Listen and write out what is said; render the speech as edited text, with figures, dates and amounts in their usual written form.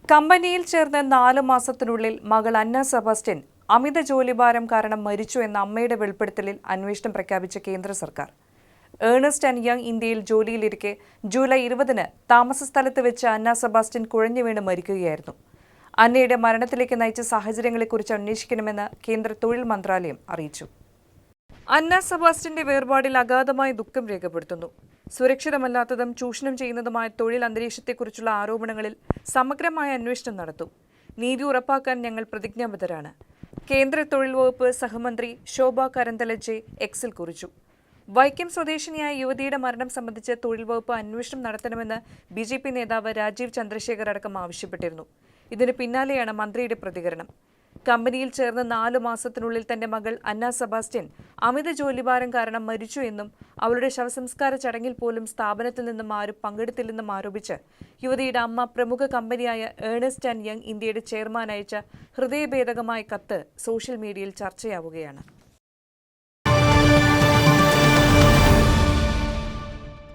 കമ്പനിയിൽ ചേർന്ന് 4 മാസത്തിനുള്ളിൽ മകൾ അന്ന സെബാസ്റ്റ്യൻ അമിത ജോലിഭാരം കാരണം മരിച്ചു എന്ന അമ്മയുടെ വെളിപ്പെടുത്തലിൽ അന്വേഷണം പ്രഖ്യാപിച്ച കേന്ദ്ര സർക്കാർ. ഏണസ്റ്റ് ആൻഡ് യങ് ഇന്ത്യയിൽ ജോലിയിലിരിക്കെ ജൂലൈ 20-ന് താമസസ്ഥലത്ത് വെച്ച് അന്ന സെബാസ്റ്റ്യൻ കുഴഞ്ഞു വീണ് മരിക്കുകയായിരുന്നു. അന്നയുടെ മരണത്തിലേക്ക് നയിച്ച സാഹചര്യങ്ങളെക്കുറിച്ച് അന്വേഷിക്കണമെന്ന് കേന്ദ്ര തൊഴിൽ മന്ത്രാലയം അറിയിച്ചു. അന്ന സെബാസ്റ്റ്യന്റെ വേർപാടിൽ അഗാധമായ ദുഃഖം രേഖപ്പെടുത്തുന്നു. സുരക്ഷിതമല്ലാത്തതും ചൂഷണം ചെയ്യുന്നതുമായ തൊഴിൽ അന്തരീക്ഷത്തെക്കുറിച്ചുള്ള ആരോപണങ്ങളിൽ സമഗ്രമായ അന്വേഷണം നടത്തും. നീതി ഉറപ്പാക്കാൻ ഞങ്ങൾ പ്രതിജ്ഞാബദ്ധരാണ്. കേന്ദ്ര തൊഴിൽ വകുപ്പ് സഹമന്ത്രി ശോഭ കരന്തലജെ എക്സിൽ കുറിച്ചു. വൈക്കം സ്വദേശിനിയായ യുവതിയുടെ മരണം സംബന്ധിച്ച് തൊഴിൽ വകുപ്പ് അന്വേഷണം നടത്തണമെന്ന് BJP നേതാവ് രാജീവ് ചന്ദ്രശേഖർ അടക്കം ആവശ്യപ്പെട്ടിരുന്നു. ഇതിന് പിന്നാലെയാണ് മന്ത്രിയുടെ പ്രതികരണം. കമ്പനിയിൽ ചേർന്ന് 4 മാസത്തിനുള്ളിൽ തന്റെ മകൾ അന്ന സെബാസ്റ്റ്യൻ അമിത ജോലിഭാരം കാരണം മരിച്ചു എന്നും അവളുടെ ശവസംസ്കാര ചടങ്ങിൽ പോലും സ്ഥാപനത്തിൽ നിന്നും ആരും പങ്കെടുത്തില്ലെന്നും ആരോപിച്ച് യുവതിയുടെ അമ്മ പ്രമുഖ കമ്പനിയായ ഏണസ്റ്റ് ആൻഡ് യങ് ഇന്ത്യയുടെ ചെയർമാൻ അയച്ച ഹൃദയഭേദകമായ കത്ത് സോഷ്യൽ മീഡിയയിൽ ചർച്ചയാവുകയാണ്.